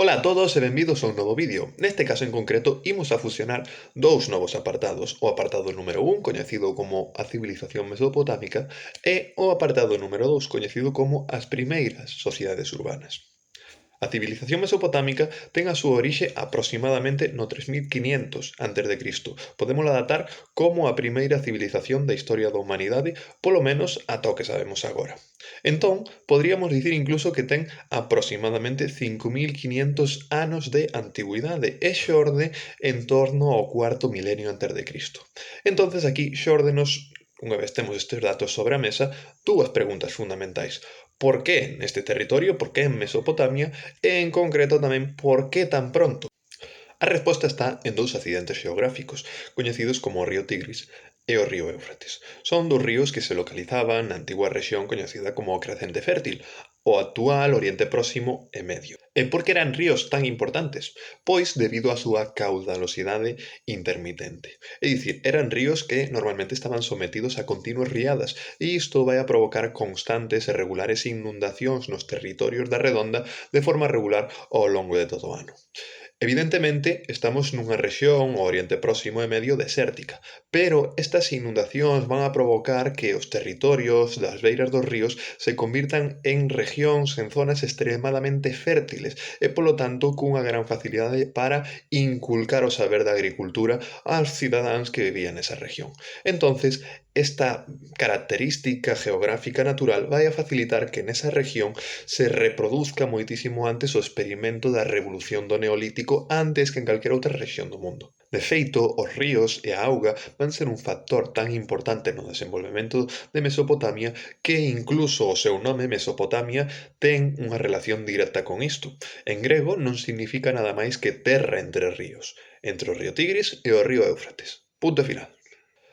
Ola a todos e benvidos a un novo vídeo. Neste caso en concreto imos a fusionar dous novos apartados, o apartado número 1, coñecido como a civilización mesopotámica, e o apartado número 2, coñecido como as primeiras sociedades urbanas. A civilización mesopotámica ten a súa orixe aproximadamente no 3500 a.C. Podémola datar como a primeira civilización da historia da humanidade, polo menos ata o que sabemos agora. Entón, poderíamos dicir incluso que ten aproximadamente 5500 anos de antigüidade e xorde en torno ao cuarto milenio a.C. Entonces aquí xórdenos, unha vez temos estes datos sobre a mesa, dúas preguntas fundamentais. Por que neste territorio, por que en Mesopotamia, e en concreto tamén por que tan pronto? A resposta está en dous accidentes xeográficos, coñecidos como o río Tigris e o río Éufrates. Son dous ríos que se localizaban na antigua rexión coñecida como o Crecente Fértil, o actual Oriente Próximo e Medio. E por que eran ríos tan importantes? Pois debido á súa caudalosidade intermitente. É dicir, eran ríos que normalmente estaban sometidos a continuas riadas e isto vai a provocar constantes e regulares inundacións nos territorios da redonda de forma regular ao longo de todo o ano. Evidentemente, estamos nunha rexión, o Oriente Próximo e Medio, desértica, pero estas inundacións van a provocar que os territorios das beiras dos ríos se convirtan en regións, en zonas extremadamente fértiles e, polo tanto, cunha gran facilidade para inculcar o saber da agricultura aos cidadáns que vivían nesa región. Entonces, esta característica geográfica natural vai a facilitar que nesa región se reproduzca moitísimo antes o experimento da revolución do Neolítico antes que en calquera outra rexión do mundo. De feito, os ríos e a auga van ser un factor tan importante no desenvolvemento de Mesopotamia que incluso o seu nome, Mesopotamia, ten unha relación directa con isto. En grego non significa nada máis que terra entre ríos, entre o río Tigris e o río Éufrates. Punto final.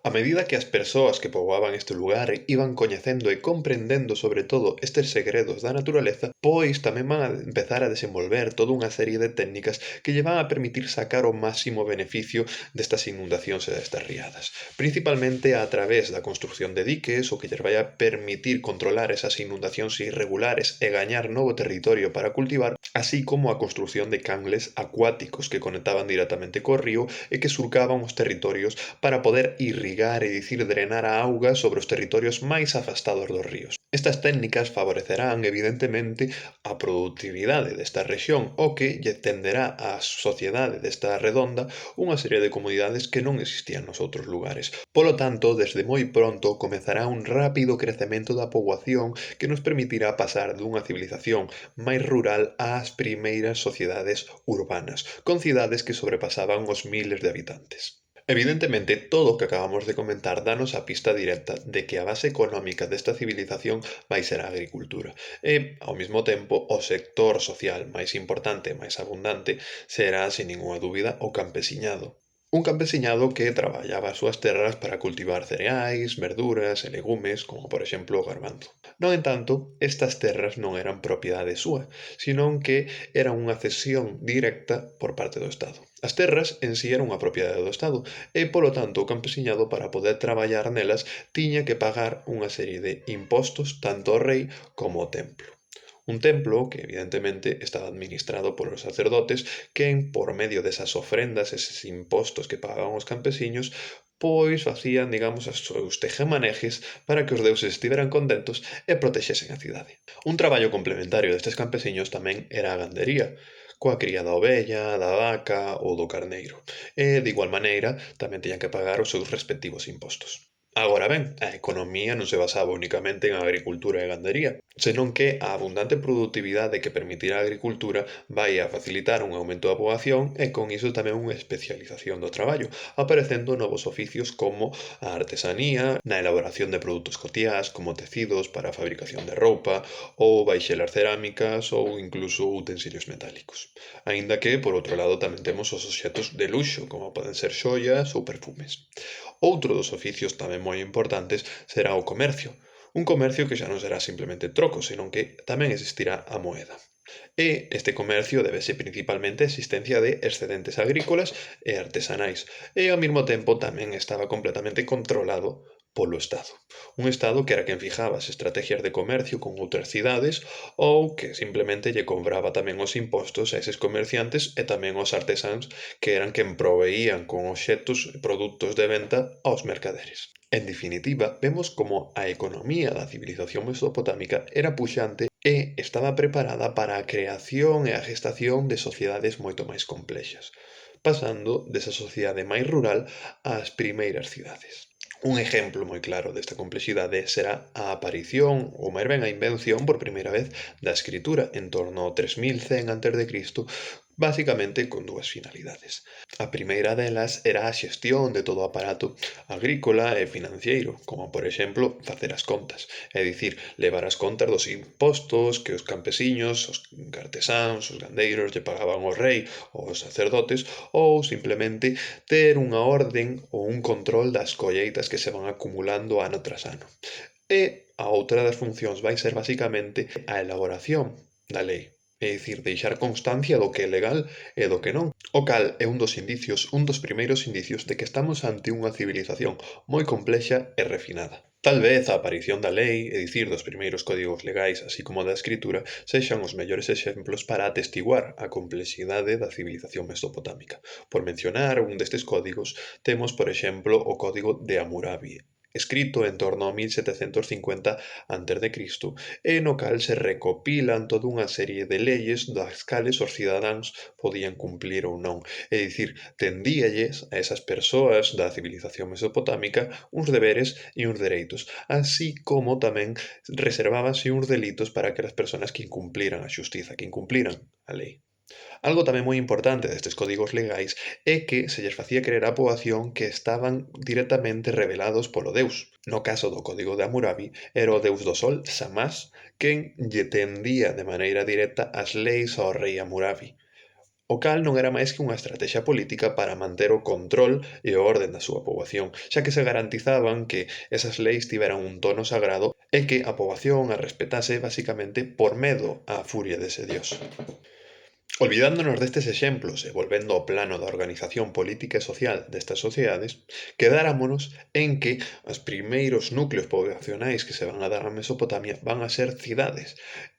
A medida que as persoas que poboaban este lugar iban coñecendo e comprendendo sobre todo estes segredos da naturaleza, pois tamén van a empezar a desenvolver toda unha serie de técnicas que lle van a permitir sacar o máximo beneficio destas inundacións e destas riadas. Principalmente a través da construcción de diques, o que lles vai a permitir controlar esas inundacións irregulares e gañar novo territorio para cultivar, así como a construcción de canles acuáticos que conectaban directamente co río e que surcaban os territorios para poder irrigar e dicir drenar a auga sobre os territorios máis afastados dos ríos. Estas técnicas favorecerán, evidentemente, a produtividade desta rexión, o que lle tenderá á sociedade desta redonda unha serie de comodidades que non existían nos outros lugares. Polo tanto, desde moi pronto comezará un rápido crecemento da poboación que nos permitirá pasar dunha civilización máis rural ás primeiras sociedades urbanas, con cidades que sobrepasaban os miles de habitantes. Evidentemente, todo o que acabamos de comentar danos a pista directa de que a base económica desta civilización vai ser a agricultura e, ao mesmo tempo, o sector social máis importante e máis abundante será, sen ninguna dúbida, o campesiñado. Un campesiñado que traballaba as súas terras para cultivar cereais, verduras e legumes, como por exemplo o garbanzo. No entanto, estas terras non eran propiedade súa, senón que eran unha cesión directa por parte do Estado. As terras en sí eran unha propiedade do Estado e, polo tanto, o campesiñado para poder traballar nelas tiña que pagar unha serie de impostos tanto ao rei como ao templo. Un templo que evidentemente estaba administrado polos sacerdotes que, por medio desas ofrendas, eses impostos que pagaban os campesiños, pois facían, digamos, os seus tejemanejes para que os deuses estiveran contentos e protexesen a cidade. Un traballo complementario destes campesiños tamén era a gandería, coa cría da ovella, da vaca ou do carneiro. E, de igual maneira, tamén tiñan que pagar os seus respectivos impostos. Agora ben, a economía non se basaba únicamente en agricultura e gandería, senón que a abundante produtividade que permitirá a agricultura vai a facilitar un aumento da poboación e con iso tamén unha especialización do traballo, aparecendo novos oficios como a artesanía, na elaboración de produtos cotiás como tecidos para a fabricación de roupa ou baixelas cerámicas ou incluso utensilios metálicos. Aínda que, por outro lado, tamén temos os obxectos de luxo, como poden ser xoias ou perfumes. Outro dos oficios tamén moi importantes será o comercio. Un comercio que xa non será simplemente troco, senón que tamén existirá a moeda. E este comercio débese principalmente á existencia de excedentes agrícolas e artesanais, e ao mesmo tempo tamén estaba completamente controlado polo Estado. Un Estado que era quen fijaba as estrategias de comercio con outras cidades ou que simplemente lle cobraba tamén os impostos a eses comerciantes e tamén aos artesáns que eran quen proveían con obxectos e produtos de venta aos mercaderes. En definitiva, vemos como a economía da civilización mesopotámica era puxante e estaba preparada para a creación e a gestación de sociedades moito máis complexas, pasando desa sociedade máis rural ás primeiras cidades. Un exemplo moi claro desta complexidade será a aparición, ou máis ben a invención por primeira vez da escritura en torno ao 3100 a.C., basicamente con dúas finalidades. A primeira delas era a xestión de todo o aparato agrícola e financiero, como por exemplo facer as contas, é dicir, levar as contas dos impostos que os campesiños, os artesáns, os gandeiros lle pagaban ao rei ou aos sacerdotes, ou simplemente ter unha orden ou un control das colleitas que se van acumulando ano tras ano. E a outra das funcións vai ser basicamente a elaboración da lei, é dicir, deixar constancia do que é legal e do que non, o cal é un dos primeiros indicios de que estamos ante unha civilización moi complexa e refinada. Tal vez a aparición da lei, é dicir, dos primeiros códigos legais, así como da escritura, sexan os mellores exemplos para atestiguar a complexidade da civilización mesopotámica. Por mencionar un destes códigos, temos, por exemplo, o Código de Hammurabi, escrito en torno ao 1750 a.C., e no cal se recopilan toda unha serie de leyes das cales os cidadáns podían cumplir ou non. É dicir, tendíalles a esas persoas da civilización mesopotámica uns deberes e uns dereitos, así como tamén reservábase uns delitos para aquelas persoas que incumpliran a xustiza, que incumpliran a lei. Algo tamén moi importante destes códigos legais é que se lles facía creer á poboación que estaban directamente revelados polo deus. No caso do Código de Hammurabi, era o deus do sol, Shamash, quen lle tendía de maneira directa as leis ao rei Hammurabi, o cal non era máis que unha estrategia política para manter o control e o orden da súa poboación, xa que se garantizaban que esas leis tiveran un tono sagrado e que a poboación as respetase basicamente por medo á furia dese dios. Olvidándonos destes exemplos e volvendo ao plano da organización política e social destas sociedades, quedáramonos en que os primeiros núcleos poboacionais que se van a dar na Mesopotamia van a ser cidades,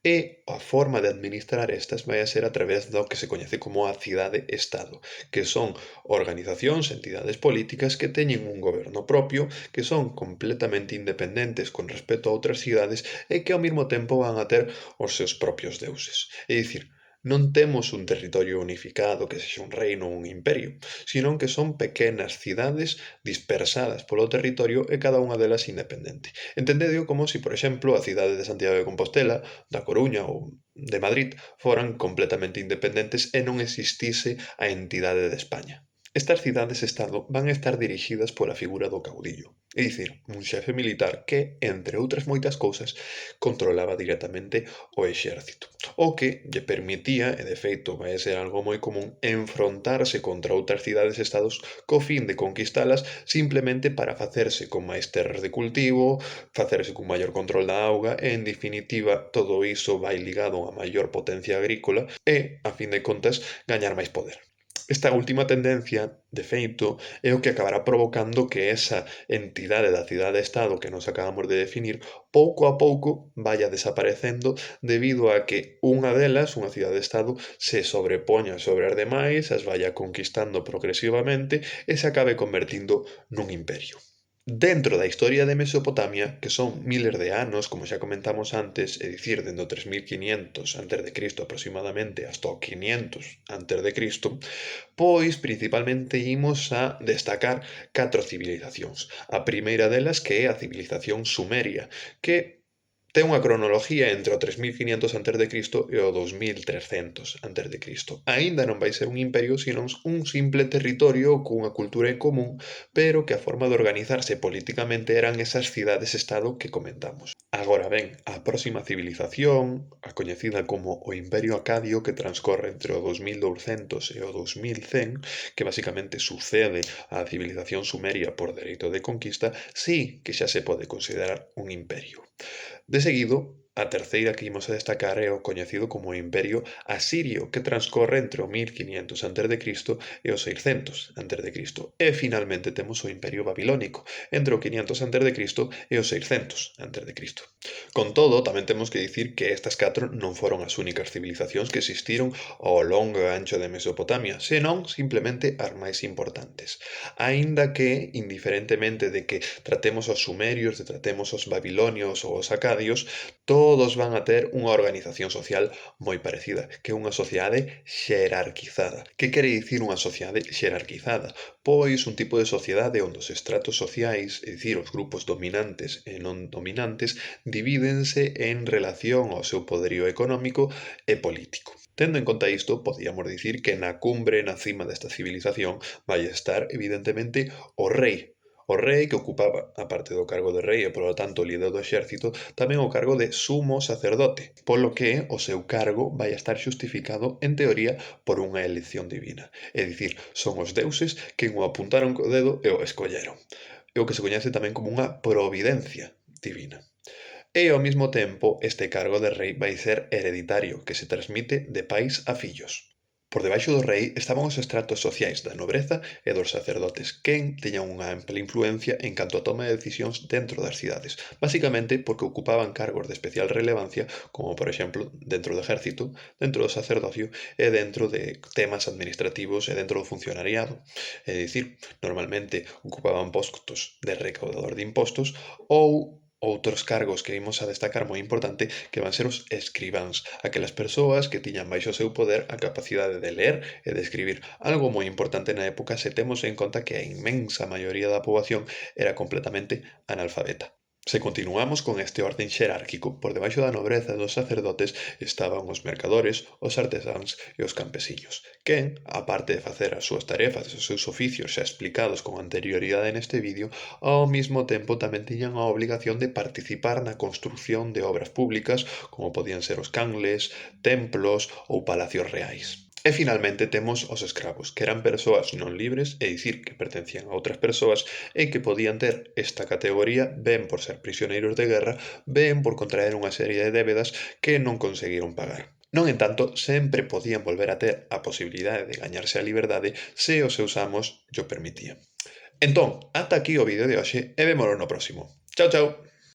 e a forma de administrar estas vai a ser a través do que se coñece como a cidade-estado, que son organizacións, entidades políticas que teñen un goberno propio, que son completamente independentes con respecto a outras cidades e que ao mesmo tempo van a ter os seus propios deuses. É dicir, non temos un territorio unificado que sexa un reino ou un imperio, senón que son pequenas cidades dispersadas polo territorio e cada unha delas independente. Entendedio como se, por exemplo, a cidade de Santiago de Compostela, da Coruña ou de Madrid foran completamente independentes e non existise a entidade de España. Estas cidades-estado van a estar dirixidas pola figura do caudillo, é dicir, un xefe militar que, entre outras moitas cousas, controlaba directamente o exército, o que lle permitía, e de feito vai ser algo moi común, enfrontarse contra outras cidades-estados co fin de conquistalas simplemente para facerse con máis terras de cultivo, facerse cun maior control da auga e, en definitiva, todo iso vai ligado a unha maior potencia agrícola e, a fin de contas, gañar máis poder. Esta última tendencia, de feito, é o que acabará provocando que esa entidade da cidade-estado que nos acabamos de definir, pouco a pouco vaya desaparecendo debido a que unha delas, unha cidade-estado, se sobrepoña sobre as demais, as vaya conquistando progresivamente e se acabe convertindo nun imperio. Dentro da historia de Mesopotamia, que son miles de anos, como xa comentamos antes, é dicir, dende o 3500 a.C. aproximadamente hasta o 500 a.C., pois principalmente imos a destacar 4 civilizacións. A primeira delas que é a civilización sumeria, que ten unha cronología entre o 3500 a.C. e o 2300 a.C. Aínda non vai ser un imperio, senón un simple territorio cunha cultura en común, pero que a forma de organizarse políticamente eran esas cidades-estado que comentamos. Agora ben, a próxima civilización, a coñecida como o Imperio Acadio, que transcorre entre o 2200 e o 2100, que basicamente sucede á civilización sumeria por dereito de conquista, sí que xa se pode considerar un imperio. De seguido, A terceira que imos a destacar é o coñecido como o Imperio Asirio, que transcorre entre o 1500 a.C. e o 600 a.C. E finalmente temos o Imperio Babilónico, entre o 500 a.C. e o 600 a.C. Con todo, tamén temos que dicir que estas catro non foron as únicas civilizacións que existiron ao longo e ancho de Mesopotamia, senón simplemente as máis importantes. Aínda que, indiferentemente de que tratemos os sumerios, de tratemos os babilonios ou os acadios, todos van a ter unha organización social moi parecida, que é unha sociedade xerarquizada. Que quere dicir unha sociedade xerarquizada? Pois un tipo de sociedade onde os estratos sociais, é dicir, os grupos dominantes e non dominantes, divídense en relación ao seu poderío económico e político. Tendo en conta isto, podíamos dicir que na cumbre, na cima desta civilización, vai estar, evidentemente, o rei. O rei que ocupaba, aparte do cargo de rei e, polo tanto, líder do exército, tamén o cargo de sumo sacerdote, polo que o seu cargo vai estar xustificado, en teoría, por unha elección divina. É dicir, son os deuses quen o apuntaron co dedo e o escolleron. É o que se coñece tamén como unha providencia divina. E ao mesmo tempo, este cargo de rei vai ser hereditario, que se transmite de pais a fillos. Por debaixo do rei estaban os estratos sociais da nobreza e dos sacerdotes, quen teñan unha ampla influencia en canto a toma de decisións dentro das cidades, basicamente porque ocupaban cargos de especial relevancia, como por exemplo dentro do exército, dentro do sacerdocio e dentro de temas administrativos e dentro do funcionariado. É dicir, normalmente ocupaban postos de recaudador de impostos ou outros cargos que imos a destacar moi importante que van ser os escribáns, aquelas persoas que tiñan baixo o seu poder a capacidade de ler e de escribir, algo moi importante na época se temos en conta que a inmensa maioría da poboación era completamente analfabeta. Se continuamos con este orden xerárquico, por debaixo da nobreza e dos sacerdotes estaban os mercadores, os artesáns e os campesiños, quen, aparte de facer as súas tarefas e os seus oficios xa explicados con anterioridade neste vídeo, ao mesmo tempo tamén tiñan a obligación de participar na construción de obras públicas, como podían ser os canles, templos ou palacios reais. E finalmente temos os escravos, que eran persoas non libres, é dicir, que pertencían a outras persoas e que podían ter esta categoría ben por ser prisioneiros de guerra, ben por contraer unha serie de débedas que non conseguiron pagar. Non entanto, sempre podían volver a ter a posibilidade de gañarse a liberdade se os seus amos llo permitían. Entón, ata aquí o vídeo de hoxe e vémolo no próximo. Chao, chao!